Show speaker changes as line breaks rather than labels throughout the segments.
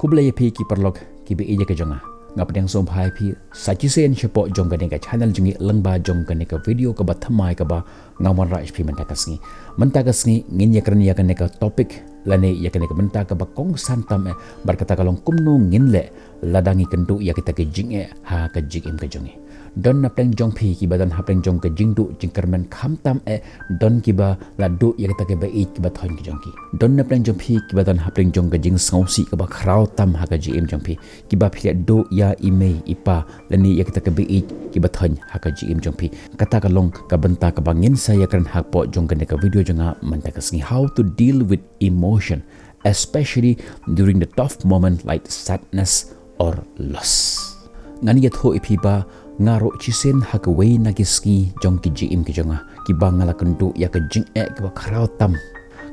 Kublai pi ki perlok ki be ija ke jonga. Ngap deng som hai pi sachi sen shepo jong ka ka channel jungi lengba jong ka video ka ba thamai ka ba ngawan ra HP mentakasngi ngin ya ka topik lane ya ka benta ka ba kong santam berkata kalong kumno ngin le ladangi kendu ya kita ke jing ha ka jing ka jongi. Don na pleng jong pi ki badan ha pleng jong ka jing du jing kermen kham tam don ki ba la du ya kita ke ba ki ba thon ki jong ki. Don na pleng jong pi ki badan ha pleng jong ka jing ngausi ka ba khrau tam ha ka jing jong pi ki ba phi do ya ime ipa lani ya kita ke ba ki ba thon ha ka jing jong pi kata kalong ka benta ka bangin saya kan ha po jong ka video jonga mentakasngi how to deal with emotion especially during the tough moment like sadness or loss. Ngani ya tho ipi ba ngaro chisen hakaway nagiski jong ki jim ki jonga ki bangala kendu ya ka jing ka kharau tam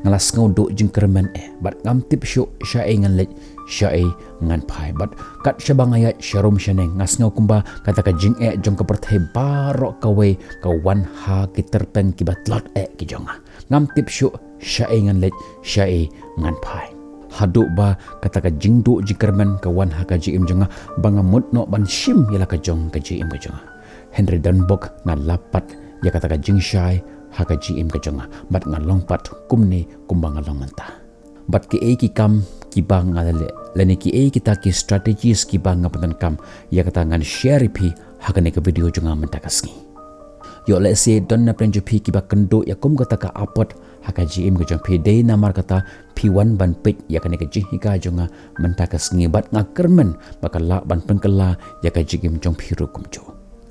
ngala skau do jing kermen bat ngam tip sho sha ngan le sha ngan phai bat kat shabangaya sharum shaneng ngas ngau kumba kata ka jing jong ka perthai baro kawe ka wan ha ki terpen ki batlot ki jonga ngam tip sho sha ngan le sha ngan phai haduk ba kata ka jingdu jikermen kawan ha ka jim jonga banga mutno ban shim yala ka jong ka jim ka jonga Henry Dunbok na lapat ya kata ka jing shai ha ka jim ka jonga bat ngalong pat kumne kumbang ngalong manta bat ki ki kam ki bang ngale lene ki kita ki strategies ki bang ngapan kam ya kata ngan share pi ha ka ne ka video jonga manta kasngi yo let's say don na prenjo pi ki ba kendo ya kum kata ka apot haka jim ke jong pi day namar kata P1 ban pit ya kan ke jing hika jonga mentakas ngibat ngakermen bakal la ban pengkela ya ka jim jong pi rukum jo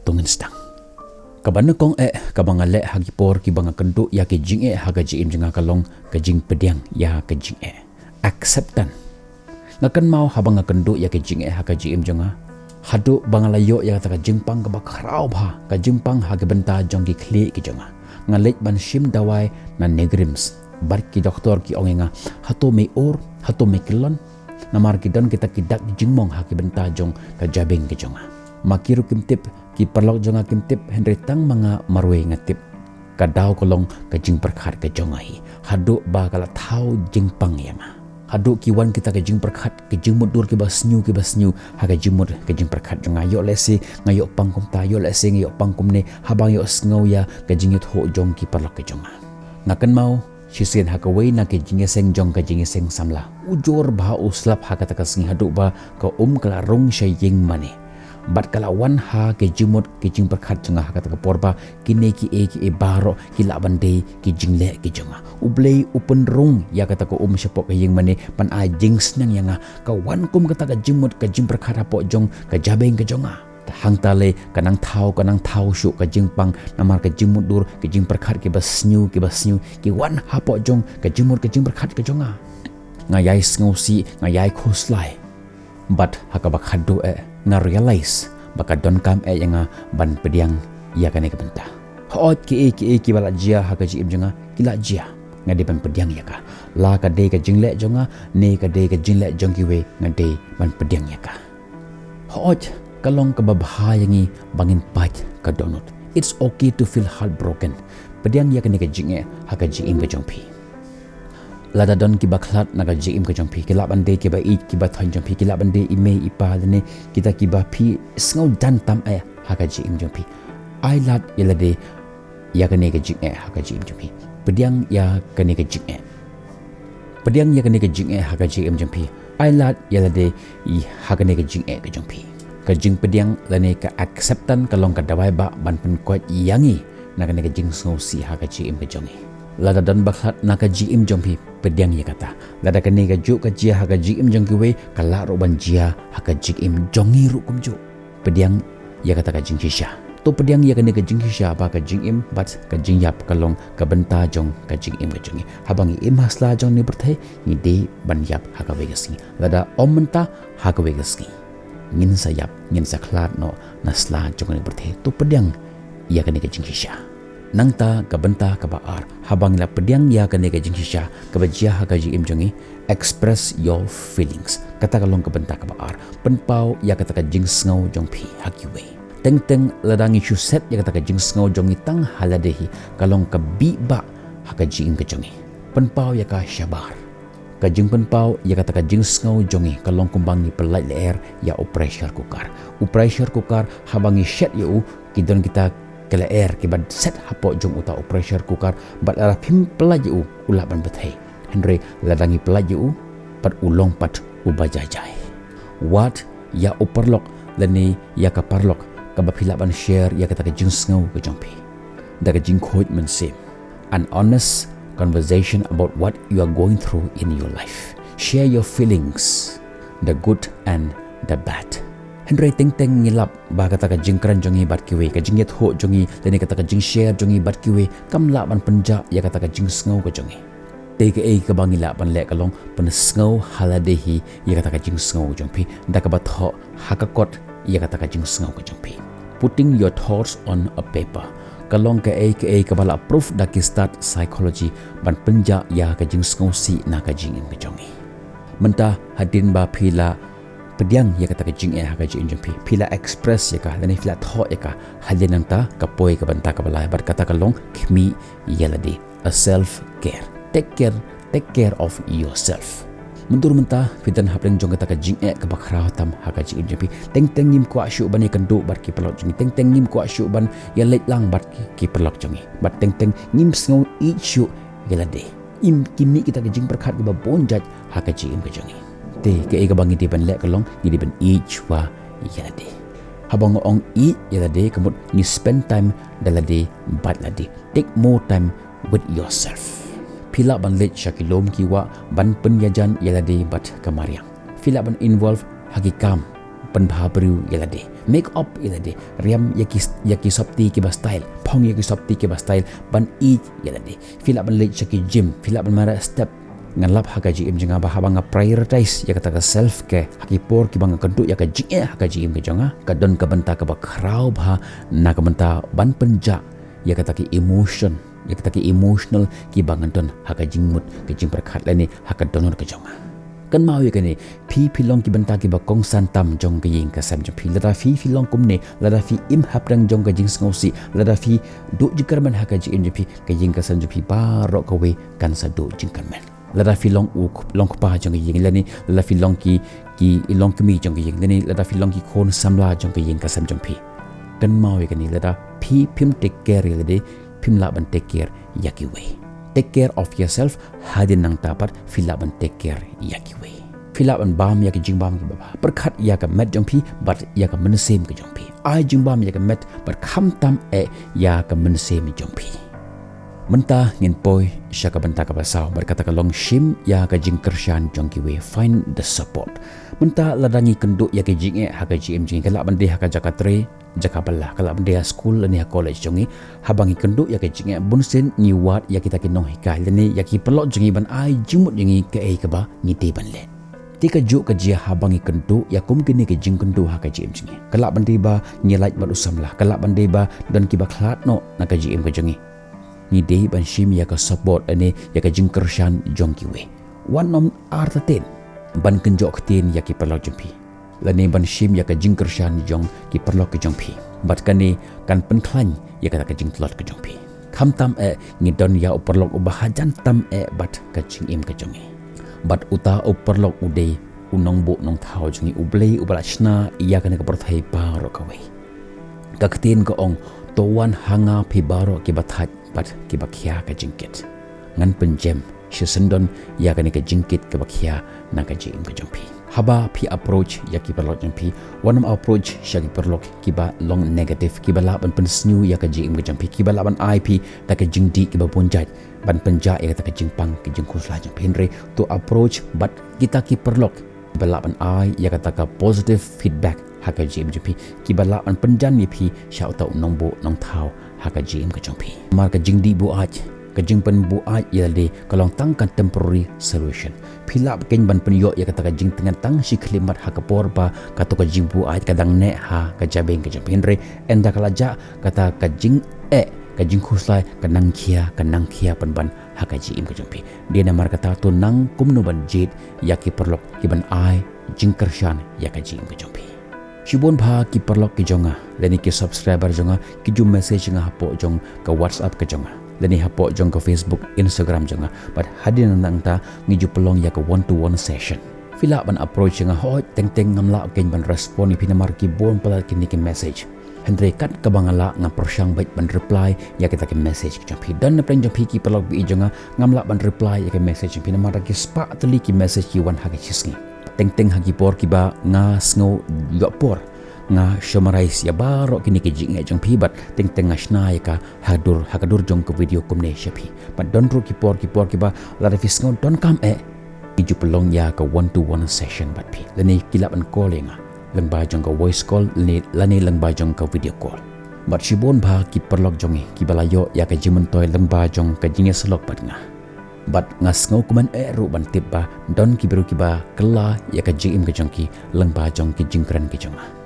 tungen stang kabana kong kabanga le hagi por ki banga kendo ya ke jing haka jim jonga kalong ke jing pediang ya ke jing acceptan ngakan mau habanga kendo ya ke jing haka jim jonga hadu bangalayo ya kata ka jingpang ka bakrau ba ka jingpang hagi benta jong ki kli ki jonga ngalet ban shim dawai na negrims bar ki doktor ki ongenga hato me or hato me kilon namar ki don kita kidak jingmong haki benta jong ka jabeng ki jonga makiru kimtip ki perlok jonga kimtip Henry tang mga marwe ngatip ka daw kolong ka jing perkhat ka jonga hi hadu ba kala thau jingpang yama hadu ki wan kita ka jing perkhat ki jing mudur ki basnyu ha ka jimur ka jing perkhat jonga yo lesi ngayo pangkum ta yo lesi ngayo pangkum ne habang yo sngo ya ka jing yut ho jong ki parlak ka jonga ngakan mau sisen ha ka wei na ka jing seng jong ka jing seng samla ujor ba uslap ha ka ta ka sngi hadu ba ka kala rong shay ying mane bat kala wan ha ke jimut ke jing perkhat jonga ha ka ta ka porba kine ki e baro ki la bande ki jing le ki jonga ublei open rong ya kata ko syapok yeng mane pan a jing snang yanga ka wan kum kata ka jimut ka jing perkara po jong ka jabeng ka jonga hang tale kanang thau shu ka jing pang namar ka jimut dur ka jing perkar ki basnyu ki wan ha po jong ka jimut ka jing perkhat ka jonga ngayai sngosi ngayai khoslai but hakabak hadu nga realize baka don kam yanga ban pediang ya kane ka benta hot ki bala jia ha ka jim jonga kila jia ngade ban pediang ya ka la ka de ka jingle jonga ne ka de ka jingle jong ki we ngade ban pediang ya ka hot kalong ka babhayangi bangin pat ka donut it's okay to feel heartbroken pediang ya ka ne ka jinge ha ka jim ka jong pi lada don ki baklat naga jim ka jong pi kila bande ki ba ki ba thon jong pi kila bande ime ipa ne kita ki ba pi sngo dan tam ha ka jim jong pi ai lat yelade ya ka ne ka jing ha ka jim jong pi pediang ya kane ka jing pediang ya kane ka jing ha ka jim jong pi ai lat ya lade I ha kane ka jing ka jong pi ka jing pediang lane ka acceptan kalong ka dawai ba ban pen ko yangi na kane ka jing so si ha ka jim ka jong lada dan bakhat na ka jim jong pi pediang ya kata lada kane ka ju ka jia ha ka jim jong ki we kala ro ban jia ha ka jim jongi ru kum ju pediang ya kata ka jing sha to pediang ya kane ka jing sha ba ka jing im bat ka jing yap kalong ka benta jong ka jing im ka jongi habang im hasla jong ni berthai ni de ban yap ha ka wegasi lada omenta ha ka wegasi ngin sayap ngin saklat no nasla jong ni berthai to pediang ya kane ka jing sha nangta ka benta ka baar habang la pediang ya kane ka jing sha ka bajia ha ka jing im jongi express your feelings kata kalong ka benta ka baar penpau ya kata ka jing sngo jong pi ha ki we teng ladangi chuset ya kata ka jing sngo jongi tang haladehi kalong ka bi ba ha ka jing ka jongi penpau ya ka shabar ka jing pen pau ya kata ka jing skau jongi ka long kumbang ni pelai leer ya pressure cooker habangi shet yu kidon kita kala air kiban set hapo jong uta pressure cooker bat ara phim pelai yu ulaban bathai Henry ladangi pelai yu pat ulong pat ubajajai what ya uperlok lani ya ka parlok ka bapilaban share ya kata ka jing skau ka jongpi da ka jing khoj men sim an honest conversation about what you are going through in your life. Share your feelings, the good and the bad. Henry ting ngilap ba kata ka jing kran jongi bat kiwe ka jing yet ho jongi leni kata ka jing share jongi bat kiwe kam la ban penja ya kata ka jing sngo ka jongi. Te ka ka bangila ban le ka long pen sngo haladehi ya kata ka jing sngo jongpi da ka bat ho hakakot ya kata ka jing sngo ka jongpi. Putting your thoughts on a paper. Kalong ka bala proof da ki start psychology ban penja ya ka jing skosi na ka jing im jongi menta hadin ba phila pediang ya kata ka jing ha ka jing jumpi phila express ya ka lani phila tho ya ka halin nang ta ka poi ka banta ka bala bar kata kalong khmi yaladi a self care take care of yourself mundur menta fidan hapreng jong kata ka jing ka bakhra tam ha ka jing jumpi teng nim ko asyu ban kan do bar ki pelok jing teng nim ko asyu ban ya leit lang bar ki pelok jongi bat teng nim sngo ichu gelade im kimi kita ka jing berkhat ba bonjat ha ka jing ka jongi te ke ka bangi di ban lek kalong ni di ban ichwa gelade habang ong i gelade kemut ni spend time dalade bat lade take more time with yourself Fila ban late syakilom kiwa ban penyajan yalade bat kamariang. Fila ban involve hagikam ban bhabru yalade. Make up yalade. Riam yaki sopti ki ba style. Pong yaki sopti ki ba style ban eat yalade. Fila ban late syaki gym. Fila ban mara step ngalap hagaji im jenga ba habanga prioritize ya kata self care haki por ki banga kentu ya ka jinge hagaji im ke jonga ka don ka banta ka ba khrau ba na ka banta ban penja ya kata ki emotion ya kita ki emotional ki bangan ton haka jingmut ki jing perkhat lani haka donor ka jonga kan mau ya kani pi long ki banta ki ba kong santam jong ka ying ka sam jong pi lada fi long kumne lada fi im haprang jong ka jing ngosi lada fi do jikarman haka jing pi ka jing ka sam jong pi ba ro ka we kan sa do jikarman lada fi long pa jong ka ying lani lada fi long ki long kmi jong ka ying lani lada fi long ki khon samla jong ka ying ka sam jong pi kan mau ya kani lada pi pim take care lade Pimla ban take care yakiwe. Take care of yourself hadin nang tapat fila ban take care yakiwe. Fila ban bam yak jing bam ki baba. Perkhat yak met jongpi but yak menesem ke jongpi. Ai jing bam yak met but kham tam yak menesem jongpi. Menta ngin poi syaka banta ka basau berkata ka long shim yak jing kershan jongkiwe find the support. Menta ladangi kenduk yak jing haka jing jing kala ban de haka jakatre jakaballa kala benda school ni college jongi habangi kendu ya ke jinge bunsen ni wat ya kita kinong hikai leni ya ki pelok jongi ban ai jimut jongi ke ke ba ni te ban le tika ju ka jia habangi kendu ya kum kini ke jing kendu ha ka jim jinge kala bende ba ni lait ba usamla kala bende ba dan ki ba khlat no na ka jim ka jongi ni dei ban shim ya ka support ane ya ka jing kershan jongki we one nom artaten ban kenjok tin ya ki pelok jumpi lani ban shim ya ka jing kershan jong ki perlok ke jong pi bat kani kan penklan ya kata ka jing tlot ke jong pi kham tam ngidon ya uperlok ubahajan tam bat ka jing im ke jongi bat uta uperlok ude unong bo nong thau jongi ublei ubalachna ya kana ka perthai paro ka wei ka ktin ko ong to wan hanga phi baro ki bathat bat ki bakhya ka jingkit ngan penjem shisendon ya kana ka jingkit ka bakhya na ka jing ke jong pi haba pi approach ya ki perlok jang pi one approach sya ki perlok ki ba long negative ki ba laban pen snu ya ka jing jang pi ki ba laban ip ta ka jing di ki ba bonjat ban penja ya ta ka jing pang ki jing khusla jang pinre to approach but kita ki perlok ba laban ai ya ka ta ka positive feedback ha ka jing jang pi ki ba laban penjan ni pi sya ta nong bo nong thau ha ka jing ka jang pi mar ka jing di bu aj kajing pen bu aj yalde kalong tangkan temporary solution philap ken ban pen yo ya kata kajing tengan tang si klimat ha kapor ba kata kajing bu aj kadang ne ha kajabeng kajing pinre enda kalaja kata kajing kajing khuslai kanang khia pen ban ha kajing im kajing pi dia namar kata tu nang kumno ban jit ya ki perlok ki ban ai jing kershan ya kajing im kajing pi Shibon bha ki perlok ki jonga leni ki subscriber jonga ki jum message nga hapo jong ka WhatsApp ka jonga lani hapok jong ke Facebook Instagram jonga but hadin nang ta ngiju pelong ya ke one to one session fila ban approach nga hoi teng ngamla ken ban respond ipina marki bon pala kini ke message Hendrei kat kabangala nga persyang baik ban reply ya kita ke message jampi dan na plan jampi ki pelok bi jonga ngamla ban reply ya ke message jampi na marki spa atli ki message ki wan hagi chisngi teng hagi por ki ba nga sngo yo por nga summarize ya baro kini ke jing jampi bat teng ngashna ya ka hakadur jong ke video kumne shapi but don ru ki por ki ba la refis ngo don kam iju pelong ya ke one to one session bat pi lani kilap an calling lengba jong ka voice call lani lengba jong ka video call bat shibon ba ki perlok jongi ki balayo ya ka jimun toy lengba jong ka jinge selok bat nga bat ngas ngau kuman ru ban tip ba don ki beru ki ba kela ya ka jim ka jong ki lengba jong ki jingkran ki jonga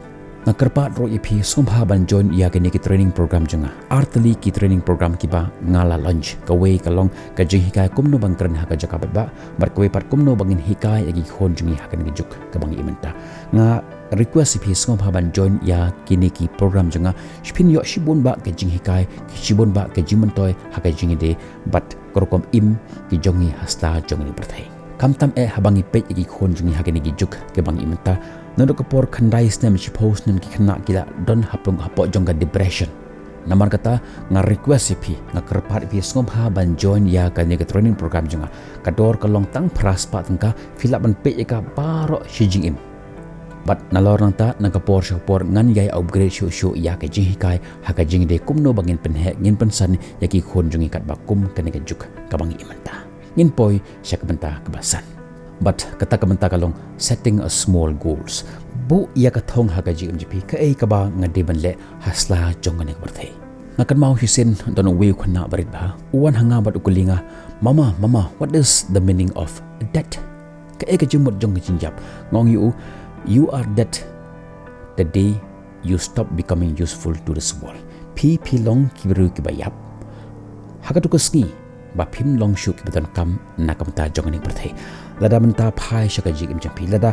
na kerpat ro ipi sombha ban join ya ka ni ki training program jonga artli ki training program ki ba ngala lunch ka we ka long ka jing hikai kumno bang kren ha ka jaka ba bar ka we pat kumno bangin hikai ya ki khon jungi ha ka ni juk ka bang imenta nga request ipi sombha ban join ya kini ki program jonga spin yo shibon ba ka jing hikai ki shibon ba ka jimun toy ha ka jing de bat korokom im ki jongi hasta jongi ni berthai kamtam habangi pe ki khon jungi ha ka ni juk ka bang imenta nando kapor khandai snem chi post nen ki khna kila don hapung hapo jongga depression namar kata nga request ipi nga kerpat ipi sombha ban join ya ka ni ka training program jonga kador ka long tang pras pa tangka fill up ban pe ka baro shijing im but nalor nang ta nagapor ngan yai upgrade shu ya ka jing hikai ha ka jing de kumno bangin penhe ngin pensan ya ki khon jungi kat bakum ka ni ka juk ka bangi imanta ngin poi syak benta kebasan but kata kementa kalong setting a small goals bu ya ka thong ha ka jing jipi ka ka ba ngade ban le hasla jongan ek berthai ngakan mau hisin don we khna barit ba uan hanga bat ukulinga mama what is the meaning of debt ka jimut jong jinjap ngong you are dead the day you stop becoming useful to this world pi long kibru kibayap hakatu kasngi ba phim long shu kibadan kam nakam ta jongani berthai lada menta phai shaka jig im champi lada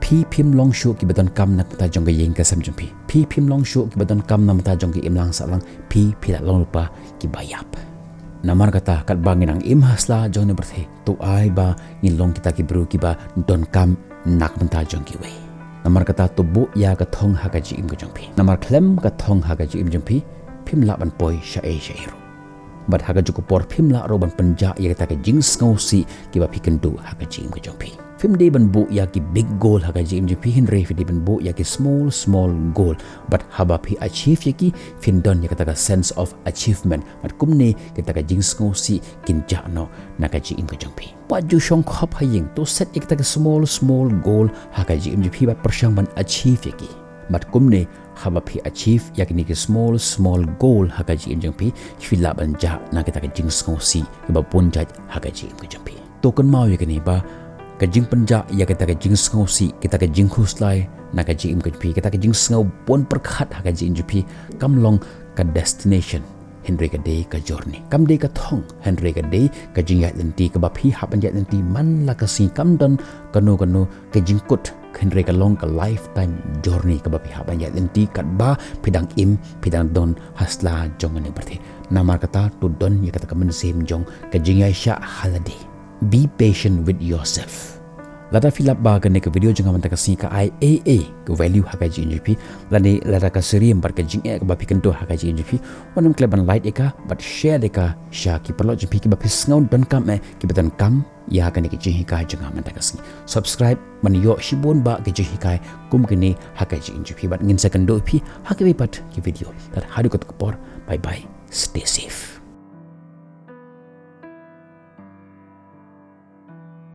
phim long shu kibadan kam nakta jongga yeng ka sam champi phim long shu kibadan kam namta jonggi imlang salang la long lupa kibayap namar kata kat bangin ang imhasla jongni berthai tu ai ba ngilong kita kibru kiba don kam nak menta jongki we namar kata tubu ya ka thong ha ka ji im ka jongpi namar klem ka thong ha ka ji im jongpi phim la ban poi shairu bat ha ka juku por phim la ro ban panja ya ta ka jing ngausi ki ba phikendu ha ka ji im ka jongpi phim de ban bu ya ki big goal ha ka ji im jongpi hin re fi de ban bu ya ki small goal but ha ba phi achieve ya ki fin don ya ka sense of achievement bat kumne ki ta ka jing ngausi kin ja no na ka ji im ka jongpi pa ju shong khap haying to set ek ta small goal ha ka ji im ji phi ba persyang ban achieve ya ki bat kumne ha ba phi achieve ya ki ni ki small goal ha ka ji im jong phi fila ban ja na ka ta ka jing ngausi ki ba pun ja ha ka ji im ka jong phi to kan mau ya ki ni ba ka jing panja ya ka ta ka jing ngausi ki ta ka jing khuslai na ka ji im ka phi ki ta ka jing ngau pon perkhat ha ka ji im ji phi kam long ka destination Henry ka day ka journey kam day ka thong Henry ka day ka jingya lenti ka ba phi hapan ja lenti man la ka si kam don kanu ka jingkut Henry ka long ka lifetime journey ka ba phi hapan ja lenti kat ba pidang don hasla jongani berthi namar kata tu don ya kata kamen sim jong ka jingya sha holiday be patient with yourself lada filap ba ka ne ka video jong amanta ka si ka IAA ka value ha ka ji NGP lani lada ka seri embar ka jing ka ba pikento ha ka ji NGP wanam kleban light eka but share deka sha ki perlo jp ki ba pisngau don kam ki betan kam ya ka ne ki ji ka jong amanta ka si subscribe man yo shibon ba ka ji ka kum ki ne ha ka ji NGP but ngin second do pi ha ka pat ki video tar hadu ko por bye stay safe